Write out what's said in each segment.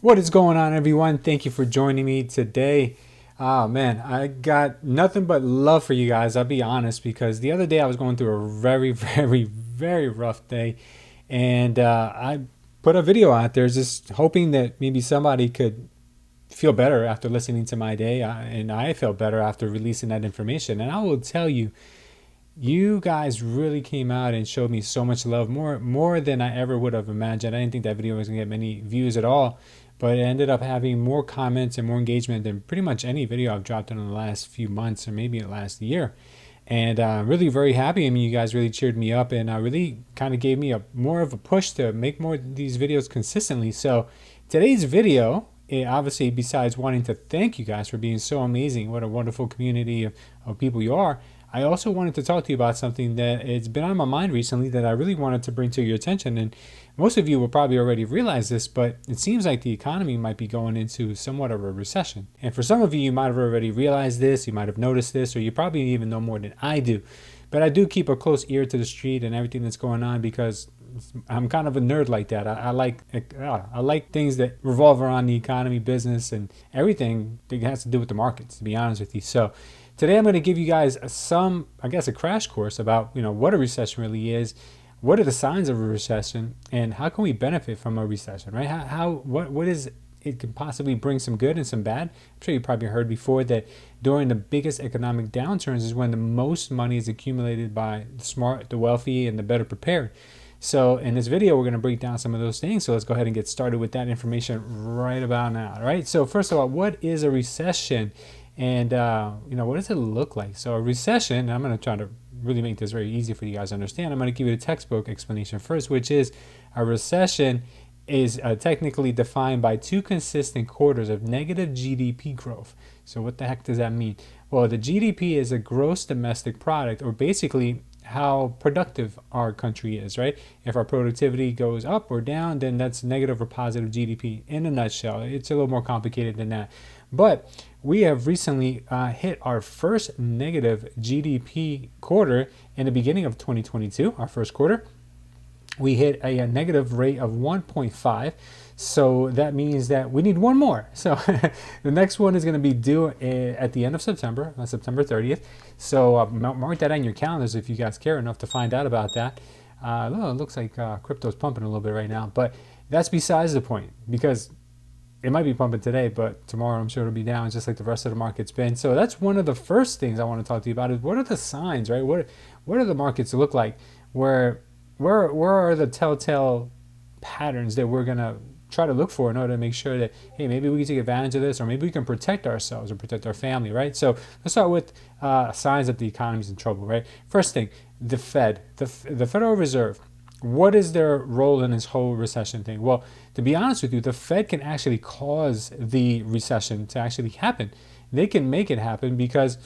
What is going on, everyone? Thank you for joining me today. Oh man, I got nothing but love for you guys. I'll be honest, because the other day I was going through a very, very rough day, and I put a video out there just hoping that maybe somebody could feel better after listening to my day, and I felt better after releasing that information. And I will tell you, you guys really came out and showed me so much love, more than I ever would have imagined. I didn't think that video was gonna get many views at all, but it ended up having more comments and more engagement than pretty much any video I've dropped in the last few months or maybe the last year. And I'm really very happy. I mean, you guys really cheered me up and really kind of gave me a more of a push to make more of these videos consistently. So today's video, obviously, besides wanting to thank you guys for being so amazing, what a wonderful community of people you are, I also wanted to talk to you about something that it's been on my mind recently that I really wanted to bring to your attention. And most of you will probably already realize this, but it seems like the economy might be going into somewhat of a recession. And for some of you, you might have already realized this, you might have noticed this, or you probably even know more than I do. But I do keep a close ear to the street and everything that's going on because I'm kind of a nerd like that. I like things that revolve around the economy, business, and everything that has to do with the markets, to be honest with you. So today I'm going to give you guys a crash course about, what a recession really is, what are the signs of a recession, and how can we benefit from a recession, right? What is it can possibly bring some good and some bad. I'm sure you probably heard before that during the biggest economic downturns is when the most money is accumulated by the smart, the wealthy, and the better prepared. So in this video, we're going to break down some of those things. So let's go ahead and get started with that information right about now. All right. So first of all, what is a recession? And, what does it look like? So a recession, and I'm going to try to really make this very easy for you guys to understand. I'm going to give you the textbook explanation first, which is a recession is technically defined by two consistent quarters of negative GDP growth. So what the heck does that mean? Well, the GDP is a gross domestic product, or basically how productive our country is, right? If our productivity goes up or down, then that's negative or positive GDP in a nutshell. It's a little more complicated than that. But we have recently hit our first negative GDP quarter in the beginning of 2022, our first quarter. We hit a negative rate of 1.5. So that means that we need one more. So the next one is going to be due at the end of September, September 30th. So mark that on your calendars if you guys care enough to find out about that. It looks like crypto's pumping a little bit right now, but that's besides the point, because it might be pumping today, but tomorrow I'm sure it'll be down just like the rest of the market's been. So that's one of the first things I want to talk to you about is what are the signs, right? What do the markets look like? Where are the telltale patterns that we're going to try to look for in order to make sure that, hey, maybe we can take advantage of this, or maybe we can protect ourselves or protect our family, right? So let's start with signs that the economy's in trouble, right? First thing, the Fed, the Federal Reserve. What is their role in this whole recession thing? Well, to be honest with you, the Fed can actually cause the recession to actually happen. They can make it happen because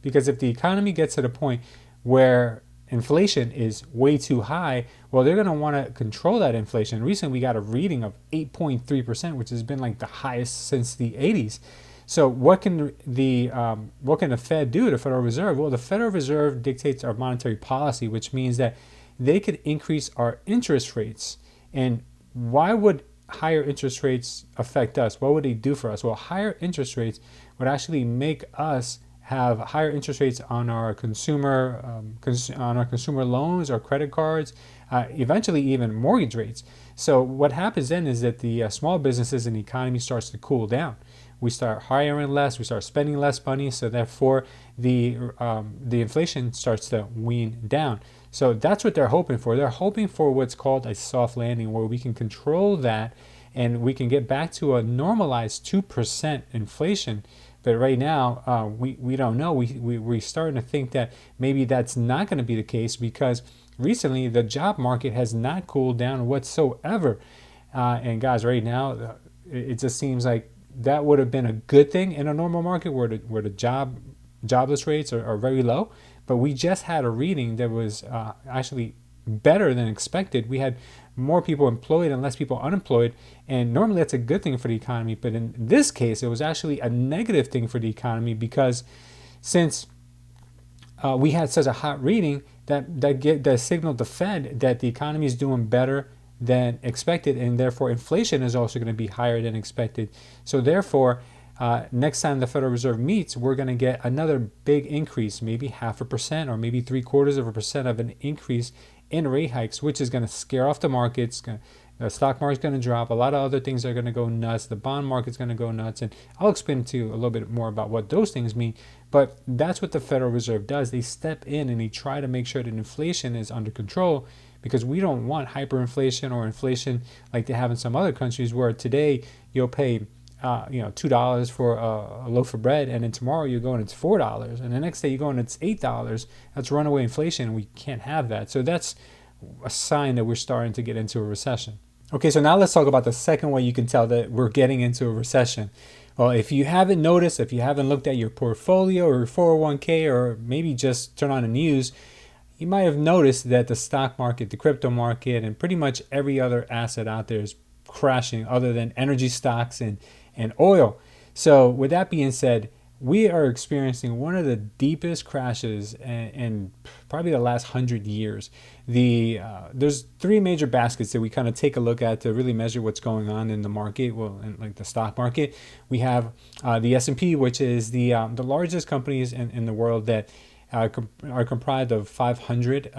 if the economy gets to the point where inflation is way too high, well, they're going to want to control that inflation. Recently, we got a reading of 8.3%, which has been like the highest since the 80s. So what can the Fed do, the Federal Reserve? Well, the Federal Reserve dictates our monetary policy, which means that they could increase our interest rates. And why would higher interest rates affect us? What would they do for us? Well, higher interest rates would actually make us have higher interest rates on our consumer loans or credit cards, eventually even mortgage rates. So what happens then is that the small businesses and the economy starts to cool down. We start hiring less, we start spending less money, so therefore the inflation starts to wean down. So that's what they're hoping for. They're hoping for what's called a soft landing, where we can control that and we can get back to a normalized 2% inflation. But right now, we don't know. We're starting to think that maybe that's not going to be the case, because recently the job market has not cooled down whatsoever. And guys, right now, it just seems like that would have been a good thing in a normal market where the jobless rates are very low. But we just had a reading that was actually better than expected. We had more people employed and less people unemployed, and normally that's a good thing for the economy, but in this case it was actually a negative thing for the economy, because since we had such a hot reading that signaled the Fed that the economy is doing better than expected, and therefore inflation is also going to be higher than expected. So therefore, next time the Federal Reserve meets, we're going to get another big increase, maybe 0.5% or maybe 0.75% of an increase in rate hikes, which is going to scare off the markets. The stock market's going to drop. A lot of other things are going to go nuts. The bond market's going to go nuts. And I'll explain to you a little bit more about what those things mean. But that's what the Federal Reserve does. They step in and they try to make sure that inflation is under control, because we don't want hyperinflation or inflation like they have in some other countries, where today you'll pay $2 for a loaf of bread, and then tomorrow you're going it's $4, and the next day you're going it's $8. That's runaway inflation. We can't have that. So that's a sign that we're starting to get into a recession. Okay, so now let's talk about the second way you can tell that we're getting into a recession. Well, if you haven't noticed, if you haven't looked at your portfolio or your 401k, or maybe just turn on the news, you might have noticed that the stock market, the crypto market, and pretty much every other asset out there is crashing, other than energy stocks and oil. So with that being said, we are experiencing one of the deepest crashes in probably the last 100 years. There's three major baskets that we kind of take a look at to really measure what's going on in the market, well, in like the stock market. We have the S&P, which is the largest companies in the world that are comprised of 500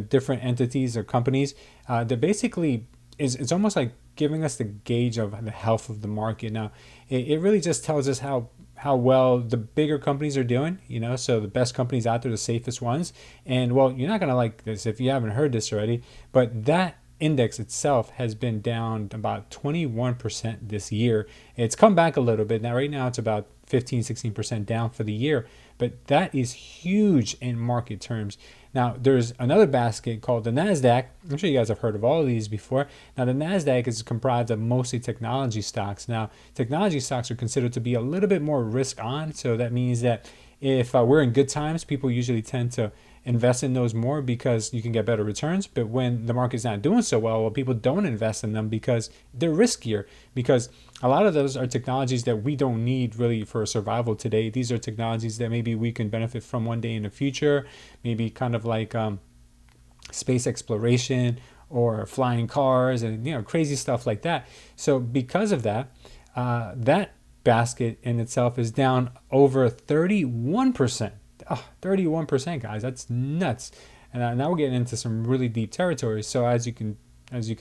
different entities or companies that basically it's almost like giving us the gauge of the health of the market. Now, it really just tells us how well the bigger companies are doing, so the best companies out there, the safest ones. And well, you're not going to like this if you haven't heard this already, but that index itself has been down about 21% this year. It's come back a little bit. Now, right now, it's about 15-16% down for the year, but that is huge in market terms. Now, there's another basket called the NASDAQ. I'm sure you guys have heard of all of these before. Now, the NASDAQ is comprised of mostly technology stocks. Now, technology stocks are considered to be a little bit more risk on. So that means that if we're in good times, people usually tend to invest in those more because you can get better returns. But when the market's not doing so well, people don't invest in them because they're riskier, because a lot of those are technologies that we don't need really for survival today. These are technologies that maybe we can benefit from one day in the future, maybe kind of like space exploration or flying cars and crazy stuff like that. So because of that, that basket in itself is down over 31%. 31%, guys, that's nuts. And now we're getting into some really deep territory. So as you can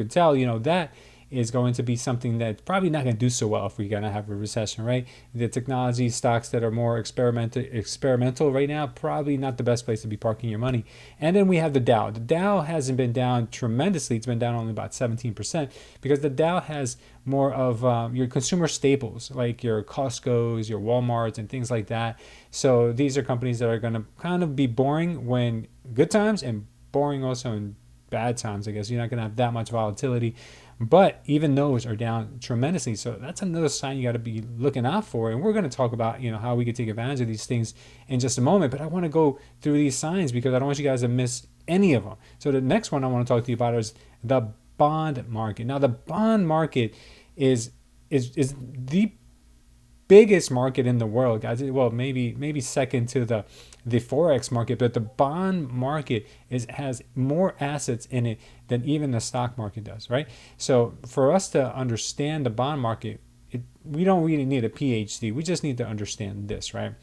tell, that is going to be something that's probably not going to do so well if we're going to have a recession, right? The technology stocks that are more experimental right now, probably not the best place to be parking your money. And then we have the Dow. The Dow hasn't been down tremendously. It's been down only about 17%, because the Dow has more of your consumer staples, like your Costco's, your Walmarts, and things like that. So these are companies that are going to kind of be boring when good times and boring also in bad times. I guess you're not going to have that much volatility. But even those are down tremendously. So that's another sign you got to be looking out for. And we're going to talk about, how we can take advantage of these things in just a moment. But I want to go through these signs because I don't want you guys to miss any of them. So the next one I want to talk to you about is the bond market. Now, the bond market is the biggest market in the world, guys. Well, maybe second to the forex market, but the bond market has more assets in it than even the stock market does, right? So for us to understand the bond market, we don't really need a PhD. We just need to understand this, right?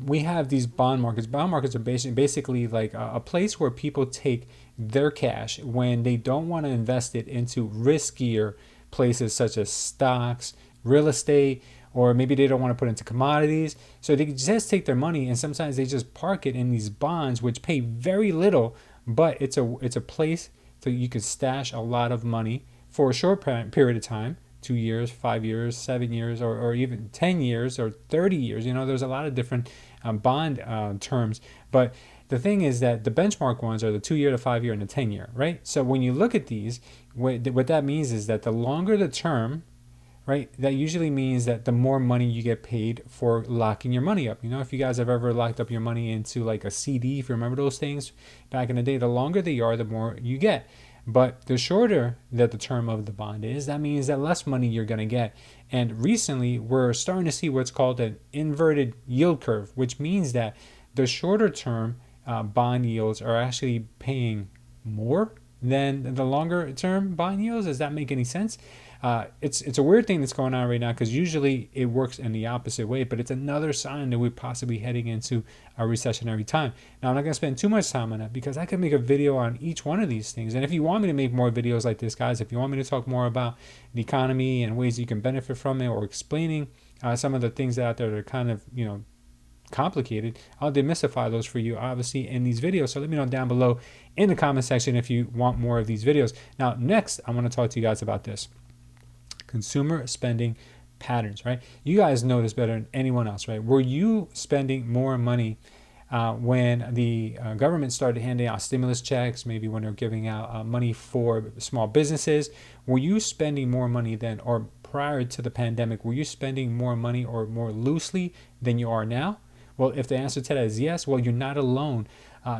We have these bond markets. Bond markets are basically like a place where people take their cash when they don't want to invest it into riskier places such as stocks, real estate, or maybe they don't want to put into commodities. So they just take their money and sometimes they just park it in these bonds, which pay very little, but it's a place so you can stash a lot of money for a short period of time, 2 years, 5 years, 7 years, or even 10 years or 30 years. There's a lot of different bond terms. But the thing is that the benchmark ones are the 2 year, the 5 year, and the 10 year, right? So when you look at these, what that means is that the longer the term, right, that usually means that the more money you get paid for locking your money up. If you guys have ever locked up your money into like a CD, if you remember those things back in the day, the longer they are, the more you get. But the shorter that the term of the bond is, that means that less money you're going to get. And recently, we're starting to see what's called an inverted yield curve, which means that the shorter term bond yields are actually paying more than the longer term bond yields. Does that make any sense? It's a weird thing that's going on right now because usually it works in the opposite way, but it's another sign that we're possibly heading into a recessionary time. Now, I'm not going to spend too much time on that because I could make a video on each one of these things. And if you want me to make more videos like this, guys, if you want me to talk more about the economy and ways you can benefit from it, or explaining some of the things out there that are kind of, complicated, I'll demystify those for you, obviously, in these videos. So let me know down below in the comment section if you want more of these videos. Now, next, I want to talk to you guys about this. Consumer spending patterns, right? You guys know this better than anyone else, right? Were you spending more money when the government started handing out stimulus checks, maybe when they're giving out money for small businesses? Were you spending more money then, or prior to the pandemic, were you spending more money or more loosely than you are now? Well, if the answer to that is yes, well, you're not alone.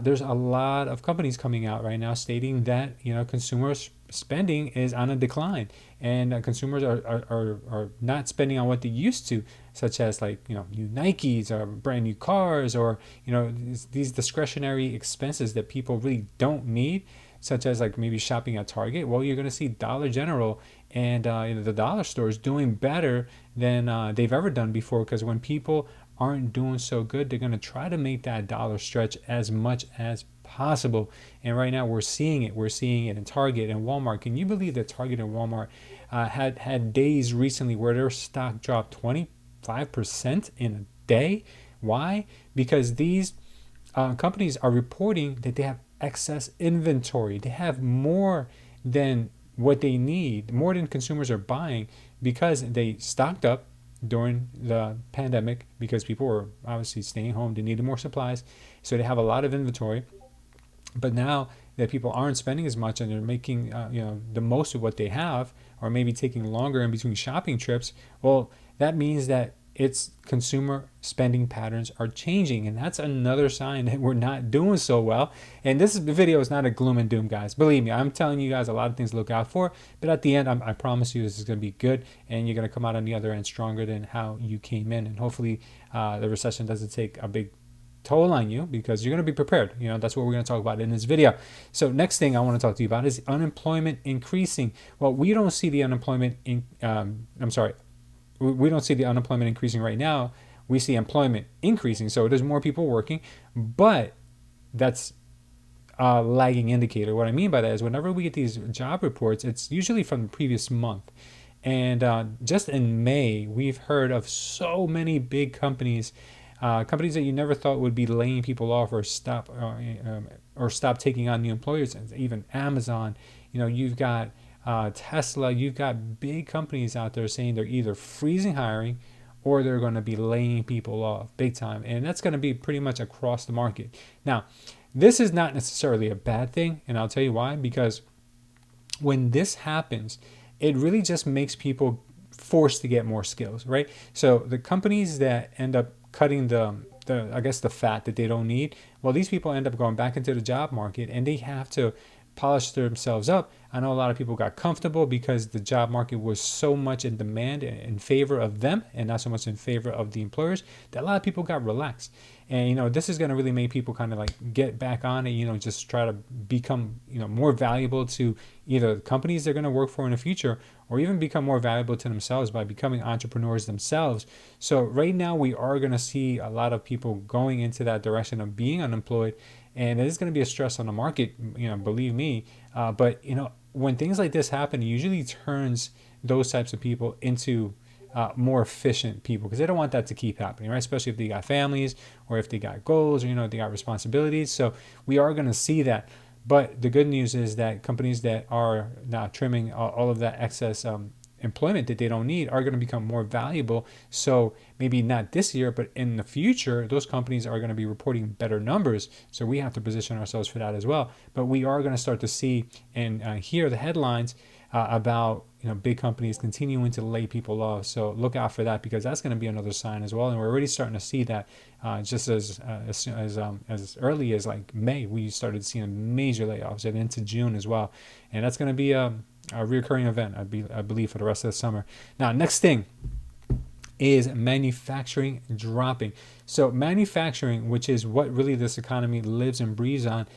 There's a lot of companies coming out right now stating that consumer spending is on a decline, and consumers are not spending on what they used to, such as new Nikes or brand new cars, or these discretionary expenses that people really don't need, such as maybe shopping at Target. Well, you're going to see Dollar General and the dollar stores doing better than they've ever done before, because when people aren't doing so good, they're going to try to make that dollar stretch as much as possible. And right now we're seeing it in Target and Walmart. Can you believe that Target and Walmart had days recently where their stock dropped 25% in a day? Why? Because these companies are reporting that they have excess inventory. They have more than what they need, more than consumers are buying, because they stocked up during the pandemic because people were obviously staying home. They needed more supplies, so they have a lot of inventory. But now that people aren't spending as much and they're making the most of what they have, or maybe taking longer in between shopping trips, well, that means that its consumer spending patterns are changing, and that's another sign that we're not doing so well. And this video is not a gloom and doom, guys. Believe me, I'm telling you guys a lot of things to look out for, but at the end, I promise you this is going to be good, and you're going to come out on the other end stronger than how you came in. And hopefully the recession doesn't take a big toll on you, because you're going to be prepared. That's what we're going to talk about in this video. So next thing I want to talk to you about is unemployment increasing. Well, we don't see the unemployment we don't see the unemployment increasing right now. We see employment increasing. So there's more people working, but that's a lagging indicator. What I mean by that is whenever we get these job reports, it's usually from the previous month. And just in May, we've heard of so many big companies, companies that you never thought would be laying people off or stop taking on new employers. Even Amazon, you've got Tesla, you've got big companies out there saying they're either freezing hiring or they're going to be laying people off big time. And that's going to be pretty much across the market. Now, this is not necessarily a bad thing, and I'll tell you why. Because when this happens, it really just makes people forced to get more skills, right? So the companies that end up cutting the fat that they don't need, well, these people end up going back into the job market, and they have to polish themselves up. I know a lot of people got comfortable because the job market was so much in demand and in favor of them, and not so much in favor of the employers, that a lot of people got relaxed. And this is going to really make people kind of get back on it, just try to become more valuable to either companies they're going to work for in the future, or even become more valuable to themselves by becoming entrepreneurs themselves. So right now we are going to see a lot of people going into that direction of being unemployed, and it is going to be a stress on the market, believe me. But when things like this happen, it usually turns those types of people into more efficient people, because they don't want that to keep happening, right? Especially if they got families, or if they got goals, or they got responsibilities. So we are going to see that. But the good news is that companies that are now trimming all of that excess employment that they don't need are going to become more valuable. So maybe not this year, but in the future, those companies are going to be reporting better numbers. So we have to position ourselves for that as well. But we are going to start to see and hear the headlines about big companies continuing to lay people off. So look out for that, because that's going to be another sign as well. And we're already starting to see that just as early as May, we started seeing major layoffs, and into June as well. And that's going to be a recurring event, I believe, for the rest of the summer. Now, next thing is manufacturing dropping. So manufacturing, which is what really this economy lives and breathes on,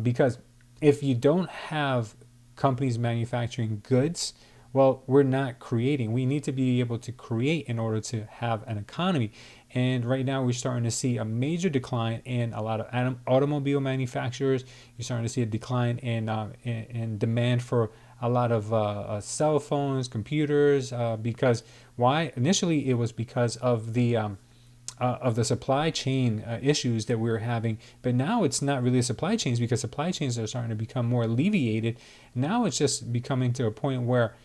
because if you don't have companies manufacturing goods, well, we're not creating. We need to be able to create in order to have an economy. And right now, we're starting to see a major decline in a lot of automobile manufacturers. You're starting to see a decline in demand for a lot of cell phones, computers, because why? Initially, it was because of the supply chain issues that we were having. But now it's not really supply chains, because supply chains are starting to become more alleviated. Now it's just becoming to a point where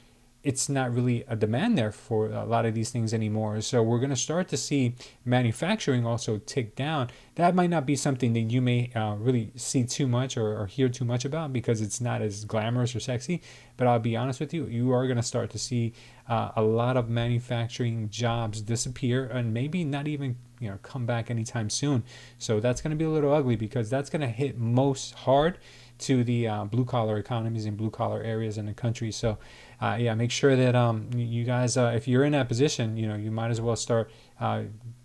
it's not really a demand there for a lot of these things anymore. So we're going to start to see manufacturing also tick down. That might not be something that you may really see too much or hear too much about, because it's not as glamorous or sexy. But I'll be honest with you, you are going to start to see a lot of manufacturing jobs disappear, and maybe not even come back anytime soon. So that's going to be a little ugly, because that's going to hit most hard to the blue collar economies and blue collar areas in the country. So yeah, make sure that you guys, if you're in that position, you might as well start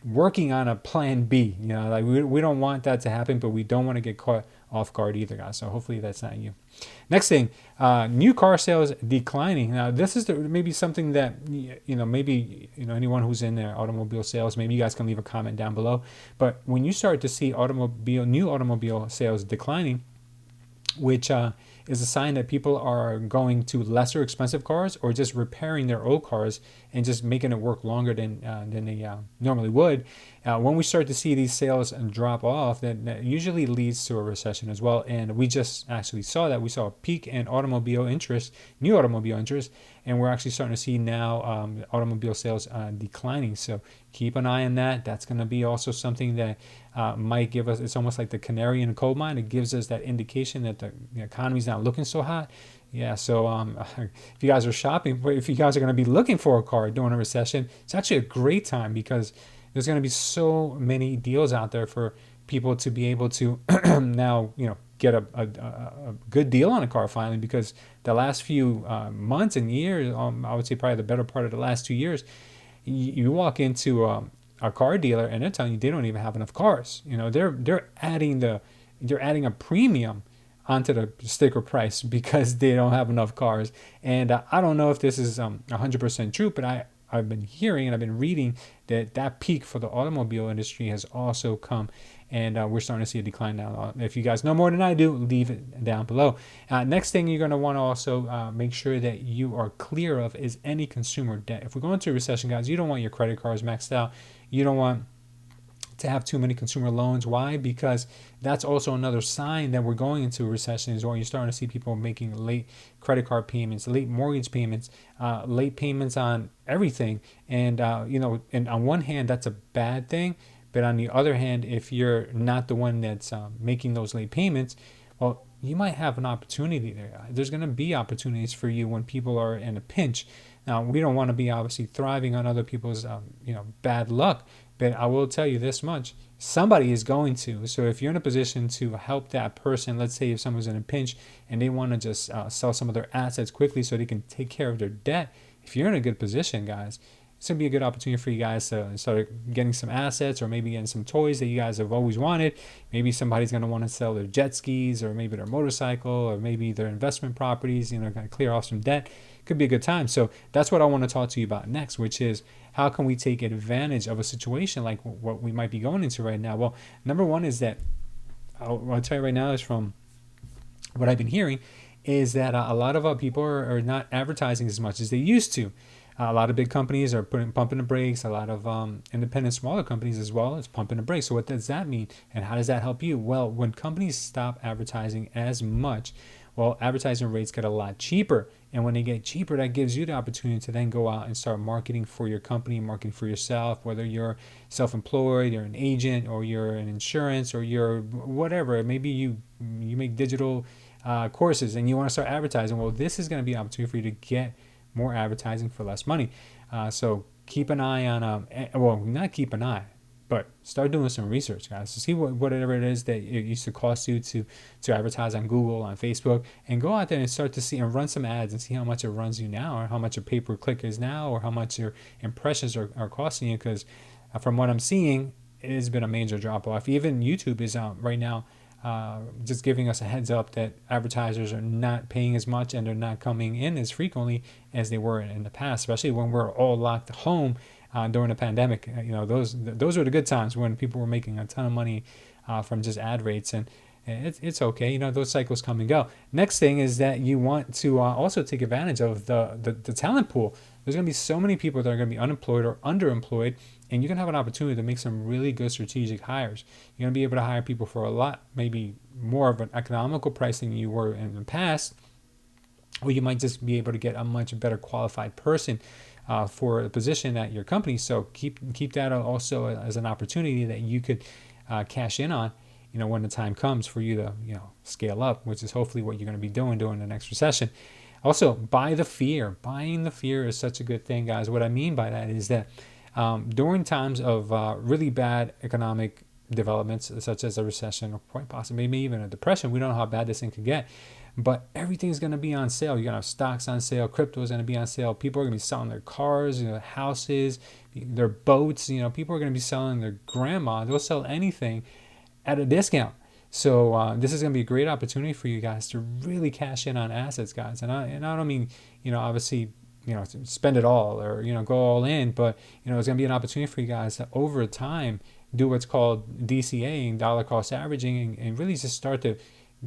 working on a plan B. Like we don't want that to happen, but we don't want to get caught off guard either, guys. So hopefully that's not you. Next thing, new car sales declining. Now this is maybe something that maybe anyone who's in their automobile sales, maybe you guys can leave a comment down below. But when you start to see new automobile sales declining, which is a sign that people are going to lesser expensive cars, or just repairing their old cars and just making it work longer than they normally would. When we start to see these sales drop off, that usually leads to a recession as well. And we just actually saw that. We saw a peak in automobile interest, new automobile interest, and we're actually starting to see now automobile sales declining. So keep an eye on that. That's going to be also something that might give us, it's almost like the canary in the coal mine. It gives us that indication that the economy's not looking so hot. Yeah, so if you guys are shopping, if you guys are going to be looking for a car during a recession, it's actually a great time, because there's going to be so many deals out there for people to be able to now, get a good deal on a car finally, because the last few months and years, I would say probably the better part of the last 2 years, you walk into a car dealer and they're telling you they don't even have enough cars. They're adding a premium onto the sticker price because they don't have enough cars. And I don't know if this is 100% true, but I've been hearing and I've been reading that peak for the automobile industry has also come, and we're starting to see a decline now. If you guys know more than I do, leave it down below. Next thing you're going to want to also make sure that you are clear of is any consumer debt. If we go into a recession, guys, you don't want your credit cards maxed out. You don't want to have too many consumer loans. Why? Because that's also another sign that we're going into a recession, is when you're starting to see people making late credit card payments, late mortgage payments, late payments on everything. And and on one hand, that's a bad thing, but on the other hand, if you're not the one that's making those late payments, well, you might have an opportunity there. There's going to be opportunities for you when people are in a pinch. Now, we don't want to be obviously thriving on other people's bad luck, but I will tell you this much: somebody is going to. So if you're in a position to help that person, let's say if someone's in a pinch and they want to just sell some of their assets quickly so they can take care of their debt, if you're in a good position, guys, it's going to be a good opportunity for you guys to start getting some assets, or maybe getting some toys that you guys have always wanted. Maybe somebody's going to want to sell their jet skis, or maybe their motorcycle, or maybe their investment properties, kind of clear off some debt. Could be a good time. So that's what I want to talk to you about next, which is how can we take advantage of a situation like what we might be going into right now? Well, number one is that, I'll tell you right now, is from what I've been hearing, is that a lot of people are not advertising as much as they used to. A lot of big companies are pumping the brakes. A lot of independent, smaller companies as well is pumping the brakes. So what does that mean? And how does that help you? Well, when companies stop advertising as much, well, advertising rates get a lot cheaper. And when they get cheaper, that gives you the opportunity to then go out and start marketing for your company, marketing for yourself, whether you're self-employed, you're an agent, or you're an insurance, or you're whatever. Maybe you make digital courses and you want to start advertising. Well, this is going to be an opportunity for you to get more advertising for less money. So keep an eye on, well, not keep an eye, but start doing some research, guys, to see whatever it is that it used to cost you to advertise on Google, on Facebook, and go out there and start to see and run some ads and see how much it runs you now, or how much a pay-per-click is now, or how much your impressions are costing you. Because from what I'm seeing, it has been a major drop off. Even YouTube is right now just giving us a heads up that advertisers are not paying as much and they're not coming in as frequently as they were in the past, especially when we're all locked home during the pandemic. Those were the good times when people were making a ton of money from just ad rates, and it's okay. Those cycles come and go. Next thing is that you want to also take advantage of the talent pool. There's going to be so many people that are going to be unemployed or underemployed, and you're going to have an opportunity to make some really good strategic hires. You're going to be able to hire people for a lot, maybe more of an economical price than you were in the past, or you might just be able to get a much better qualified person for a position at your company. So keep that also as an opportunity that you could cash in on, when the time comes for you to, scale up, which is hopefully what you're going to be doing during the next recession. Also, buy the fear. Buying the fear is such a good thing, guys. What I mean by that is that during times of really bad economic developments, such as a recession or quite possibly maybe even a depression, we don't know how bad this thing could get, but everything's going to be on sale. You're going to have stocks on sale. Crypto is going to be on sale. People are going to be selling their cars, houses, their boats. People are going to be selling their grandma. They'll sell anything at a discount. So this is going to be a great opportunity for you guys to really cash in on assets, guys. And I don't mean, obviously, spend it all or, go all in, but, it's going to be an opportunity for you guys to over time do what's called DCA, dollar cost averaging, and really just start to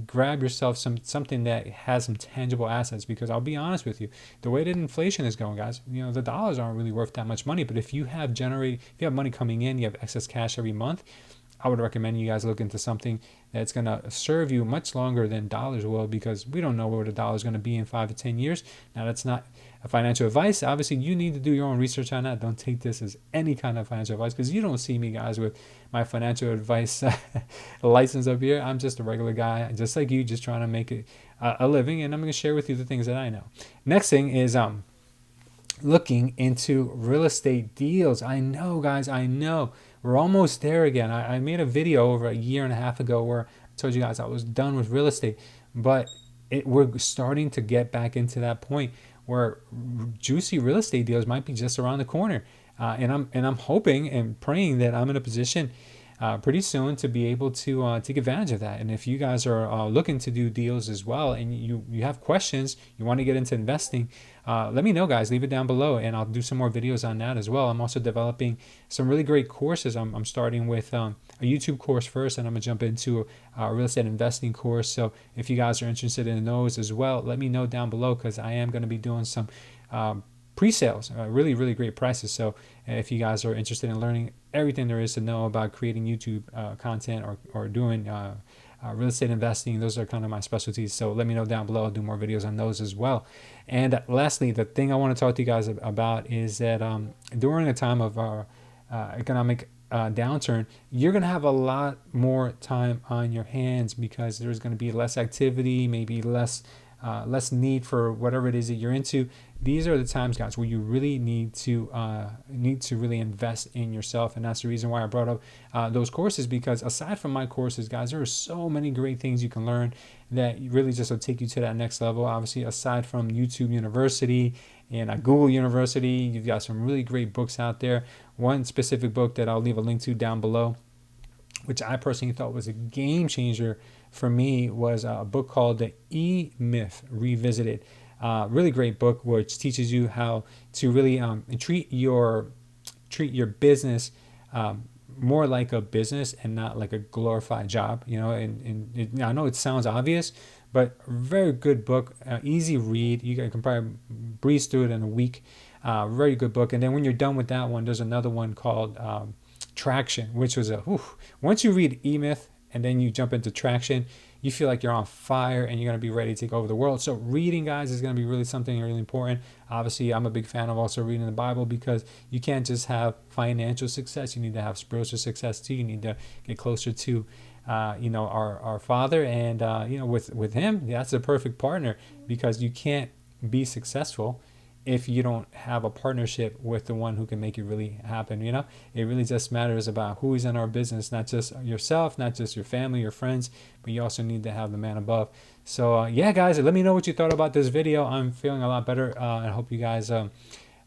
grab yourself something that has some tangible assets. Because I'll be honest with you, the way that inflation is going, guys, the dollars aren't really worth that much money. But if you have money coming in, you have excess cash every month, I would recommend you guys look into something that's going to serve you much longer than dollars will, because we don't know where the dollar is going to be in 5 to 10 years. Now, that's not a financial advice. Obviously, you need to do your own research on that. Don't take this as any kind of financial advice, because you don't see me, guys, with my financial advice license up here. I'm just a regular guy, just like you, just trying to make it a living, and I'm going to share with you the things that I know. Next thing is looking into real estate deals. I know, guys, we're almost there again. I made a video over a year and a half ago where I told you guys I was done with real estate, but we're starting to get back into that point where juicy real estate deals might be just around the corner, and I'm hoping and praying that I'm in a position pretty soon to be able to take advantage of that. And if you guys are looking to do deals as well, and you have questions, you want to get into investing, let me know, guys. Leave it down below, and I'll do some more videos on that as well. I'm also developing some really great courses. I'm starting with a YouTube course first, and I'm gonna jump into a real estate investing course. So if you guys are interested in those as well, let me know down below, because I am going to be doing some pre-sales, really, really great prices. So if you guys are interested in learning everything there is to know about creating YouTube content or doing real estate investing, those are kind of my specialties. So let me know down below. I'll do more videos on those as well. And lastly, the thing I want to talk to you guys about is that during a time of economic downturn, you're going to have a lot more time on your hands, because there's going to be less activity, maybe less need for whatever it is that you're into. These are the times, guys, where you really need to really invest in yourself. And that's the reason why I brought up those courses, because aside from my courses, guys, there are so many great things you can learn that really just will take you to that next level. Obviously, aside from YouTube University and Google University, you've got some really great books out there. One specific book that I'll leave a link to down below, which I personally thought was a game changer for me, was a book called The E-Myth Revisited. Really great book, which teaches you how to really treat your business more like a business and not like a glorified job. I know it sounds obvious, but very good book, easy read. You can probably breeze through it in a week. Very good book. And then when you're done with that one, there's another one called Traction, which was once you read E-Myth and then you jump into Traction, you feel like you're on fire and you're going to be ready to take over the world. So reading, guys, is going to be really something really important. Obviously, I'm a big fan of also reading the Bible, because you can't just have financial success. You need to have spiritual success too. You need to get closer to our Father, and with Him, that's a perfect partner, because you can't be successful if you don't have a partnership with the one who can make it really happen. It really just matters about who is in our business, not just yourself, not just your family, your friends, but you also need to have the man above. So yeah, guys, let me know what you thought about this video. I'm feeling a lot better. I hope you guys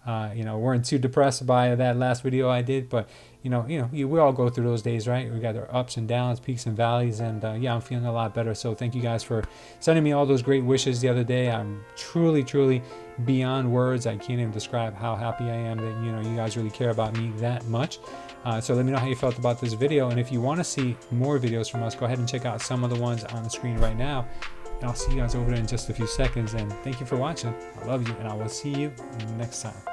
weren't too depressed by that last video I did, but we all go through those days, right? We got our ups and downs, peaks and valleys, and yeah, I'm feeling a lot better. So thank you guys for sending me all those great wishes the other day. I'm truly, truly beyond words. I can't even describe how happy I am that you guys really care about me that much. So let me know how you felt about this video, and if you want to see more videos from us, go ahead and check out some of the ones on the screen right now. And I'll see you guys over there in just a few seconds. And thank you for watching. I love you, and I will see you next time.